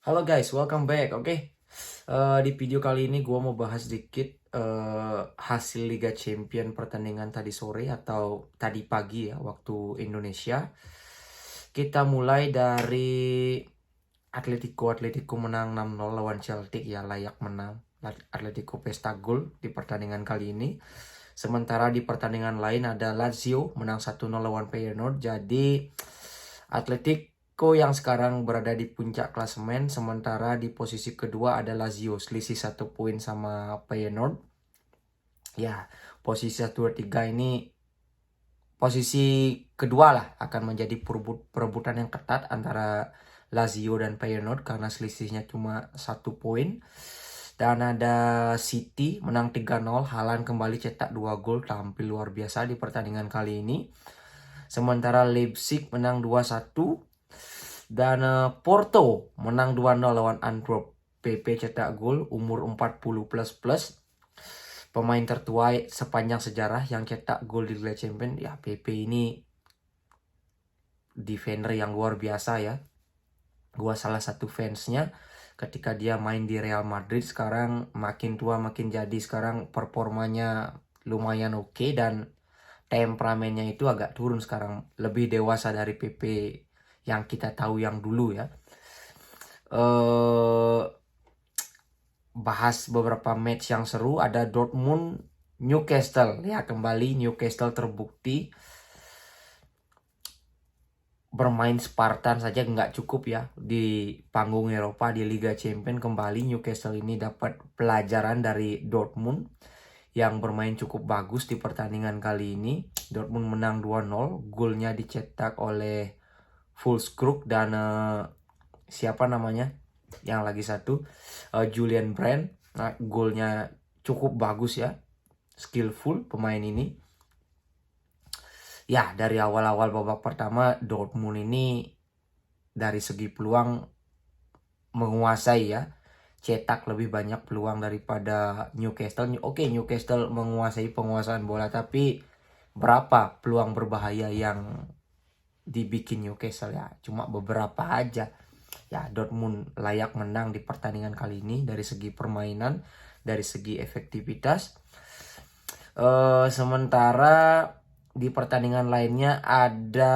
Halo guys, welcome back. Di video kali ini gue mau bahas sedikit hasil Liga Champion pertandingan tadi sore atau tadi pagi ya waktu Indonesia. Kita mulai dari Atletico menang 6-0 lawan Celtic, ya layak menang. Atletico pesta gol di pertandingan kali ini. Sementara di pertandingan lain ada Lazio menang 1-0 lawan Feyenoord. Jadi Atletico yang sekarang berada di puncak klasemen, sementara di posisi kedua ada Lazio, selisih 1 poin sama Feyenoord. Ya, posisi 1 dan 3 ini posisi kedua lah akan menjadi perebutan yang ketat antara Lazio dan Feyenoord karena selisihnya cuma 1 poin. Dan ada City menang 3-0, Haaland kembali cetak 2 gol, tampil luar biasa di pertandingan kali ini. Sementara Leipzig menang 2-1 dan Porto menang 2-0 lawan Antwerp. PP cetak gol, umur 40 plus. Pemain tertua sepanjang sejarah yang cetak gol di Liga Champions. Ya, PP ini defender yang luar biasa ya. Gua salah satu fansnya ketika dia main di Real Madrid. Sekarang makin tua makin jadi. Sekarang performanya lumayan oke dan temperamennya itu agak turun sekarang. Lebih dewasa dari PP yang kita tahu yang dulu ya. Bahas beberapa match yang seru. Ada Dortmund Newcastle. Ya, kembali Newcastle terbukti bermain Spartan saja nggak cukup ya di panggung Eropa. Di Liga Champions kembali Newcastle ini dapat pelajaran dari Dortmund yang bermain cukup bagus di pertandingan kali ini. Dortmund menang 2-0, golnya dicetak oleh Füllkrug dan siapa namanya yang lagi satu, Julian Brandt. Nah, golnya cukup bagus ya, skillful pemain ini. Ya, dari awal-awal babak pertama Dortmund ini dari segi peluang menguasai ya, cetak lebih banyak peluang daripada Newcastle. Oke, Newcastle menguasai penguasaan bola, tapi berapa peluang berbahaya yang dibikin Newcastle? Ya cuma beberapa aja. Ya, Dortmund layak menang di pertandingan kali ini dari segi permainan, dari segi efektivitas. Sementara di pertandingan lainnya ada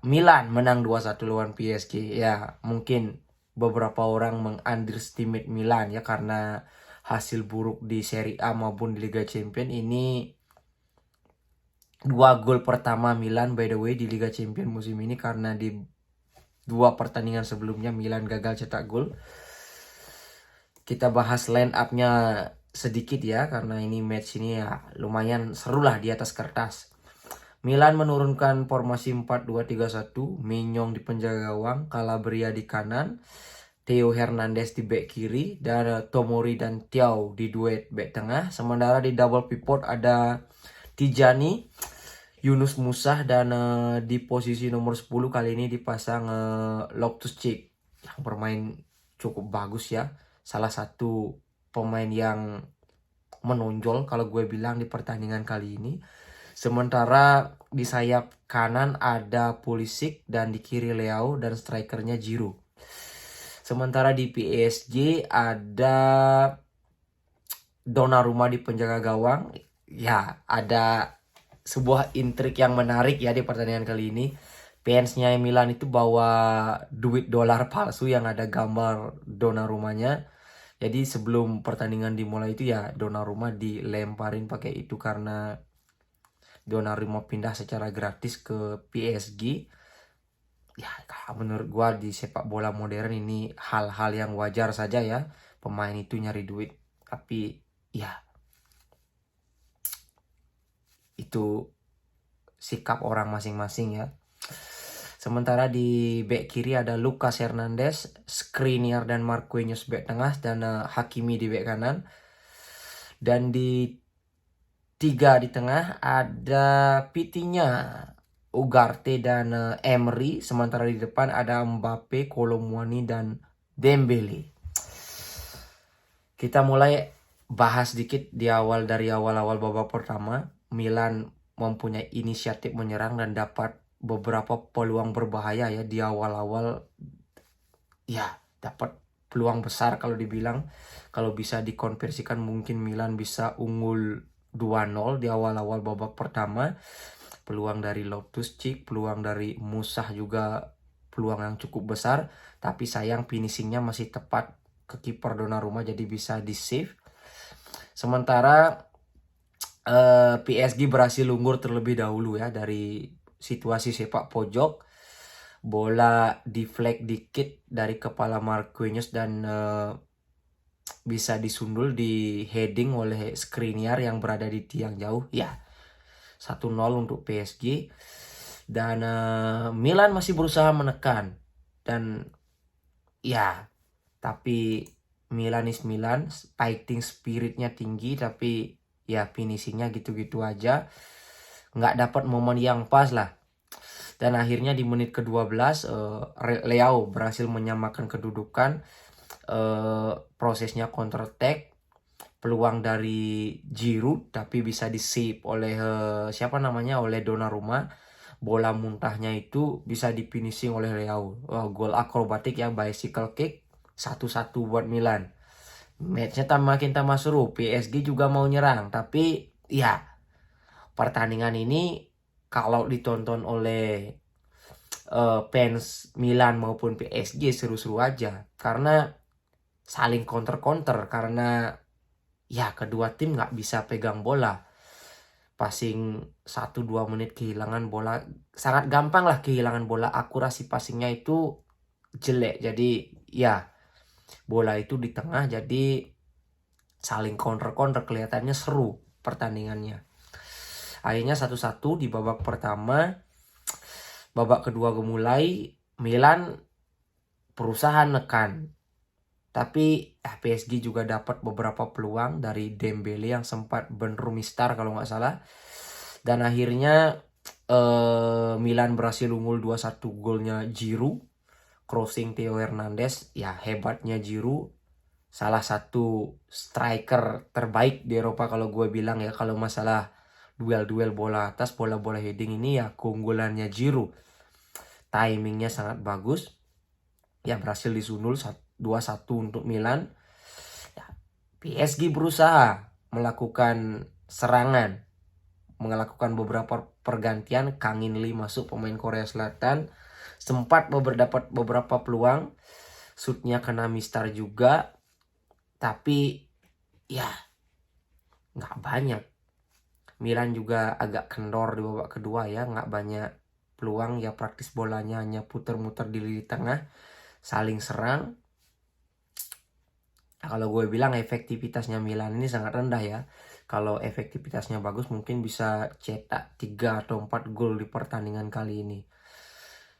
Milan menang 2-1 lawan PSG. Ya, mungkin beberapa orang mengunderestimate Milan ya karena hasil buruk di Serie A maupun di Liga Champions. Ini 2 gol pertama Milan by the way di Liga Champions musim ini, karena di 2 pertandingan sebelumnya Milan gagal cetak gol. Kita bahas line up-nya sedikit ya, karena ini match ini ya lumayan seru lah di atas kertas. Milan menurunkan formasi 4-2-3-1, Maignan di penjaga gawang, Calabria di kanan, Theo Hernandez di bek kiri, dan Tomori dan Thiaw di duet bek tengah. Sementara di double pivot ada Tijani, Yunus Musa, dan di posisi nomor 10 kali ini dipasang Loftus-Cheek yang bermain cukup bagus ya. Salah satu pemain yang menonjol kalau gue bilang di pertandingan kali ini. Sementara di sayap kanan ada Pulisic dan di kiri Leao dan strikernya Giroud. Sementara di PSG ada Donnarumma di penjaga gawang. Ya, ada sebuah intrik yang menarik ya di pertandingan kali ini. Fansnya Milan itu bawa duit dolar palsu yang ada gambar Donnarummanya. Jadi sebelum pertandingan dimulai itu ya Donnarumma dilemparin pakai itu karena Donnarumma pindah secara gratis ke PSG. Ya, menurut gua di sepak bola modern ini hal-hal yang wajar saja ya. Pemain itu nyari duit. Tapi ya itu sikap orang masing-masing ya. Sementara di bek kiri ada Lucas Hernandez, Skriniar dan Marquinhos bek tengah, dan Hakimi di bek kanan. Dan di 3 di tengah ada Vitinha, Ugarte dan Emery. Sementara di depan ada Mbappe, Colomwani dan Dembele. Kita mulai bahas sedikit dari awal-awal babak pertama. Milan mempunyai inisiatif menyerang dan dapat beberapa peluang berbahaya ya di awal-awal. Ya, dapat peluang besar kalau dibilang. Kalau bisa dikonversikan mungkin Milan bisa unggul 2-0 di awal-awal babak pertama. Peluang dari Loftus-Cheek, peluang dari Musah juga peluang yang cukup besar. Tapi sayang finishingnya masih tepat ke kiper Donnarumma, jadi bisa di save. Sementara PSG berhasil unggul terlebih dahulu ya dari situasi sepak pojok. Bola deflect dikit dari kepala Marquinhos dan bisa disundul di heading oleh Skriniar yang berada di tiang jauh. Ya, 1-0 untuk PSG. Dan Milan masih berusaha menekan. Dan ya, tapi Milan is Milan, fighting spiritnya tinggi, tapi ya finishingnya gitu-gitu aja. Nggak dapat momen yang pas lah. Dan akhirnya di menit ke-12 Leao berhasil menyamakan kedudukan. Prosesnya counter attack, peluang dari Giroud tapi bisa di save oleh oleh Donnarumma. Bola muntahnya itu bisa di finishing oleh Leao. Gol akrobatik ya, bicycle kick, 1-1 buat Milan. Matchnya makin tambah seru. PSG juga mau nyerang, tapi ya pertandingan ini kalau ditonton oleh fans Milan maupun PSG seru-seru aja, karena saling counter-counter, karena ya kedua tim nggak bisa pegang bola. Passing 1-2 menit kehilangan bola, sangat gampang lah kehilangan bola. Akurasi passingnya itu jelek, jadi ya bola itu di tengah, jadi saling counter-counter, kelihatannya seru pertandingannya. Akhirnya 1-1 di babak pertama. Babak kedua gemulai, Milan berusaha nekan, tapi PSG juga dapat beberapa peluang dari Dembele yang sempat benrumistar kalau nggak salah. Dan akhirnya Milan berhasil unggul 2-1, golnya Giroud, crossing Theo Hernandez. Ya, hebatnya Giroud, salah satu striker terbaik di Eropa kalau gue bilang ya. Kalau masalah duel-duel bola atas, bola-bola heading ini ya keunggulannya Giroud. Timingnya sangat bagus. Ya, berhasil disundul 2-1 untuk Milan. Ya, PSG berusaha melakukan serangan, melakukan beberapa pergantian. Kang In Lee masuk, pemain Korea Selatan. Sempat dapat beberapa peluang. Shootnya kena mistar juga. Tapi ya nggak banyak. Milan juga agak kendor di babak kedua ya. Nggak banyak peluang ya, praktis bolanya hanya puter-muter di lini tengah. Saling serang. Nah, kalau gue bilang efektivitasnya Milan ini sangat rendah ya. Kalau efektivitasnya bagus mungkin bisa cetak 3 atau 4 gol di pertandingan kali ini.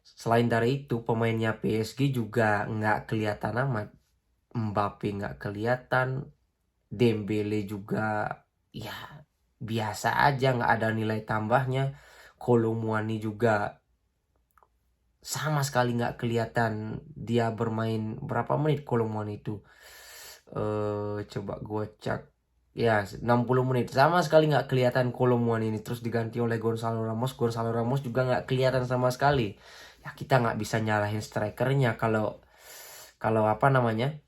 Selain dari itu, pemainnya PSG juga nggak kelihatan amat. Mbappe nggak kelihatan. Dembele juga ya biasa aja, nggak ada nilai tambahnya. Kolo Muani juga sama sekali nggak kelihatan dia bermain berapa menit. Kolo Muani itu coba gue cek ya, 60 menit sama sekali nggak kelihatan Kolo Muani ini. Terus diganti oleh Gonzalo Ramos juga nggak kelihatan sama sekali. Ya, kita nggak bisa nyalahin strikernya kalau apa namanya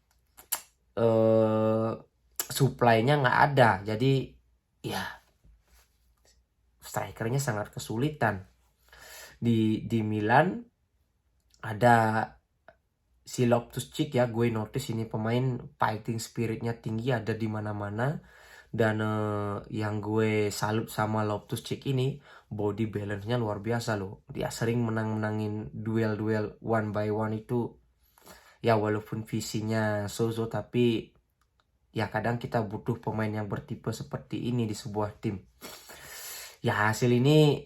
supply-nya nggak ada. Jadi ya strikernya sangat kesulitan. Di Milan ada si Loftus-Cheek ya, gue notice ini pemain fighting spiritnya tinggi, ada di mana-mana. Dan yang gue salut sama Loftus-Cheek ini, body balance-nya luar biasa loh. Dia sering menang-menangin duel-duel one by one itu. Ya walaupun visinya so-so, tapi ya kadang kita butuh pemain yang bertipe seperti ini di sebuah tim. Ya, hasil ini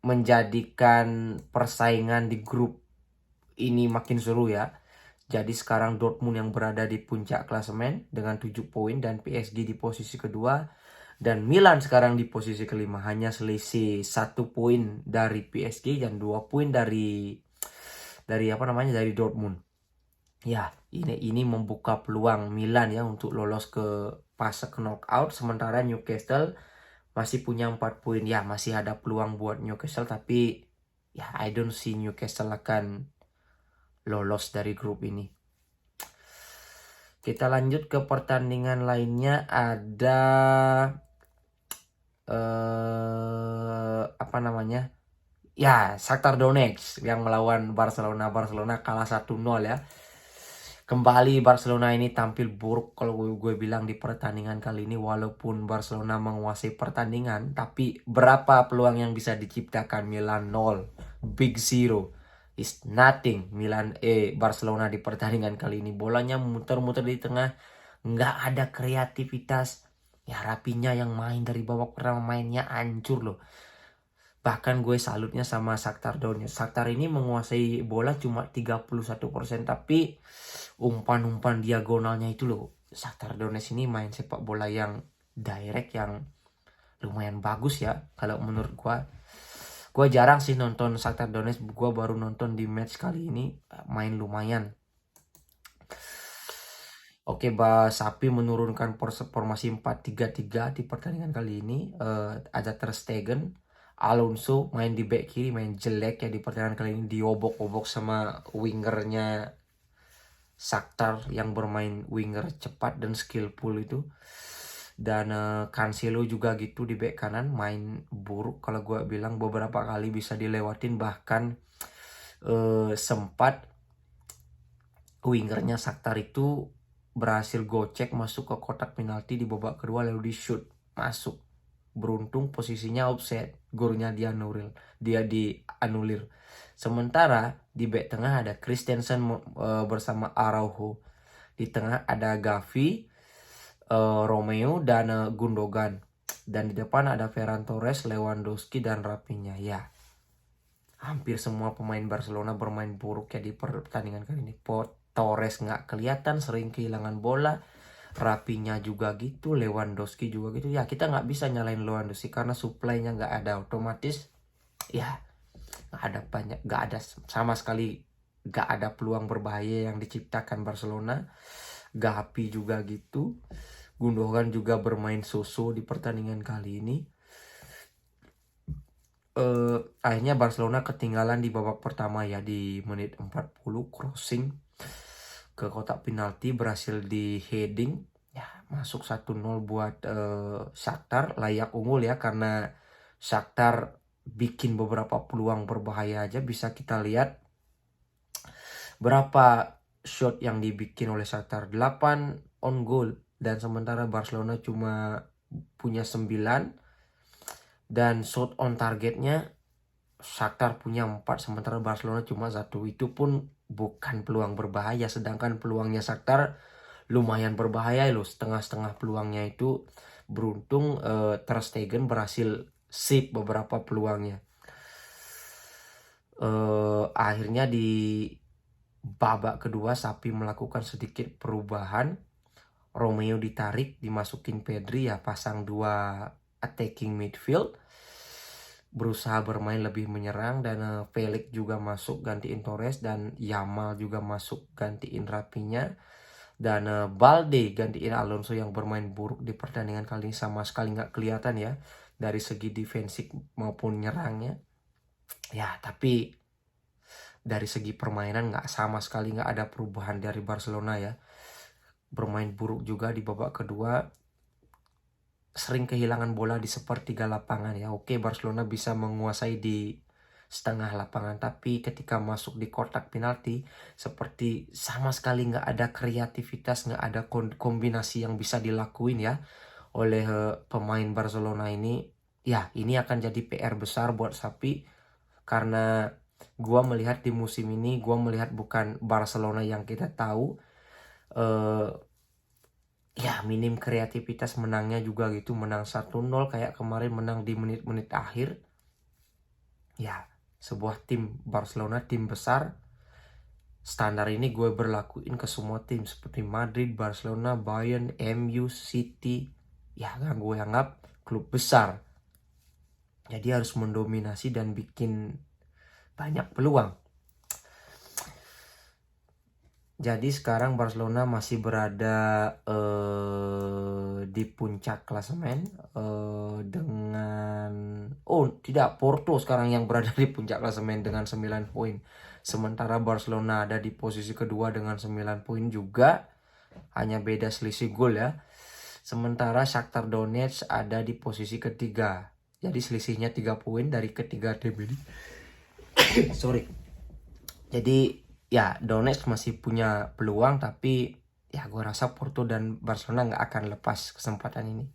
menjadikan persaingan di grup ini makin seru ya. Jadi sekarang Dortmund yang berada di puncak klasemen dengan 7 poin dan PSG di posisi kedua. Dan Milan sekarang di posisi kelima, hanya selisih 1 poin dari PSG dan 2 poin dari Dortmund. Ya, ini membuka peluang Milan ya untuk lolos ke fase knockout. Sementara Newcastle masih punya 4 poin. Ya, masih ada peluang buat Newcastle, tapi ya I don't see Newcastle akan lolos dari grup ini. Kita lanjut ke pertandingan lainnya, ada apa namanya? Ya, Shakhtar Donetsk yang melawan Barcelona. Barcelona kalah 1-0 ya. Kembali Barcelona ini tampil buruk kalau gue bilang di pertandingan kali ini. Walaupun Barcelona menguasai pertandingan, tapi berapa peluang yang bisa diciptakan? Milan 0, Big Zero is nothing. Barcelona di pertandingan kali ini bolanya muter-muter di tengah, nggak ada kreativitas. Ya, Rapinya yang main dari babak pertama mainnya hancur loh. Bahkan gue salutnya sama Shakhtar Donetsk. Shakhtar ini menguasai bola cuma 31%, tapi umpan-umpan diagonalnya itu loh. Shakhtar Donetsk ini main sepak bola yang direct, yang lumayan bagus ya kalau menurut gue. Gue jarang sih nonton Shakhtar Donetsk, gue baru nonton di match kali ini, main lumayan. Oke, Sapi menurunkan formasi 4-3-3 di pertandingan kali ini. Ada Ter Stegen, Alonso main di back kiri, main jelek ya di pertandingan kali ini, diobok-obok sama wingernya Shakhtar yang bermain winger cepat dan skillful itu. Dan Cancelo juga gitu di back kanan, main buruk kalau gue bilang, beberapa kali bisa dilewatin, bahkan sempat wingernya Shakhtar itu berhasil gocek masuk ke kotak penalti di babak kedua, lalu di shoot masuk. Beruntung posisinya offset, golnya dia dianulir. Sementara di back tengah ada Christensen bersama Araujo. Di tengah ada Gavi, Romeo dan Gundogan. Dan di depan ada Ferran Torres, Lewandowski dan Rafinha. Ya, hampir semua pemain Barcelona bermain buruk ya di pertandingan kali ini. Torres nggak kelihatan, sering kehilangan bola. Rapinya juga gitu, Lewandowski juga gitu. Ya, kita nggak bisa nyalain Lewandowski karena supply-nya nggak ada, otomatis ya nggak ada sama sekali, nggak ada peluang berbahaya yang diciptakan Barcelona. Gavi juga gitu, Gundogan juga bermain so-so di pertandingan kali ini. Akhirnya Barcelona ketinggalan di babak pertama ya, di menit 40 crossing ke kotak penalti berhasil di heading ya, masuk 1-0 buat Shakhtar. Layak unggul ya, karena Shakhtar bikin beberapa peluang berbahaya aja. Bisa kita lihat berapa shot yang dibikin oleh Shakhtar, 8 on goal, dan sementara Barcelona cuma punya 9. Dan shot on targetnya Shakhtar punya 4, sementara Barcelona cuma 1. Itu pun bukan peluang berbahaya, sedangkan peluangnya Shakhtar lumayan berbahaya loh, setengah-setengah peluangnya itu. Beruntung Ter Stegen berhasil save beberapa peluangnya. Akhirnya di babak kedua Sapi melakukan sedikit perubahan. Romeo ditarik, dimasukin Pedri ya, pasang 2 attacking midfield, berusaha bermain lebih menyerang. Dan Felix juga masuk gantiin Torres, dan Yamal juga masuk gantiin Rapinya, dan Balde gantiin Alonso yang bermain buruk di pertandingan kali ini. Sama sekali nggak kelihatan ya dari segi defensif maupun nyerangnya ya. Tapi dari segi permainan sama sekali nggak ada perubahan dari Barcelona ya. Bermain buruk juga di babak kedua, sering kehilangan bola di sepertiga lapangan ya. Oke, Barcelona bisa menguasai di setengah lapangan, tapi ketika masuk di kotak penalti seperti sama sekali nggak ada kreativitas, nggak ada kombinasi yang bisa dilakuin ya oleh pemain Barcelona ini. Ya, ini akan jadi PR besar buat Sapi, karena gua melihat di musim ini, gua melihat bukan Barcelona yang kita tahu. Ya, minim kreativitas, menangnya juga gitu, menang 1-0 kayak kemarin, menang di menit-menit akhir. Ya, sebuah tim Barcelona, tim besar. Standar ini gue berlakuin ke semua tim seperti Madrid, Barcelona, Bayern, MU, City. Ya, kan gue anggap klub besar. Jadi harus mendominasi dan bikin banyak peluang. Jadi sekarang Barcelona masih berada di puncak klasemen dengan Porto sekarang yang berada di puncak klasemen dengan 9 poin. Sementara Barcelona ada di posisi kedua dengan 9 poin juga. hanya beda selisih gol ya. Sementara Shakhtar Donetsk ada di posisi ketiga. Jadi selisihnya 3 poin dari ketiga tim ini. Sorry. Jadi ya Donetsk masih punya peluang, tapi ya gue rasa Porto dan Barcelona nggak akan lepas kesempatan ini.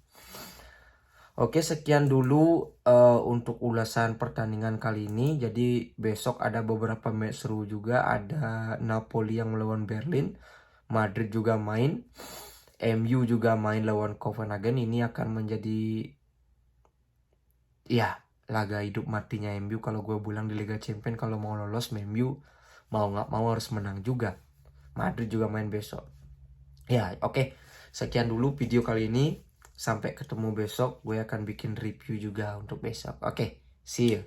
Oke, sekian dulu untuk ulasan pertandingan kali ini. Jadi besok ada beberapa match seru juga. Ada Napoli yang melawan Berlin, Madrid juga main, MU juga main lawan Copenhagen. Ini akan menjadi ya laga hidup matinya MU kalau gue bilang di Liga Champions. Kalau mau lolos, MU mau nggak mau harus menang juga. Madrid juga main besok. Ya, oke. Sekian dulu video kali ini. Sampai ketemu besok. Gue akan bikin review juga untuk besok. Oke, see you.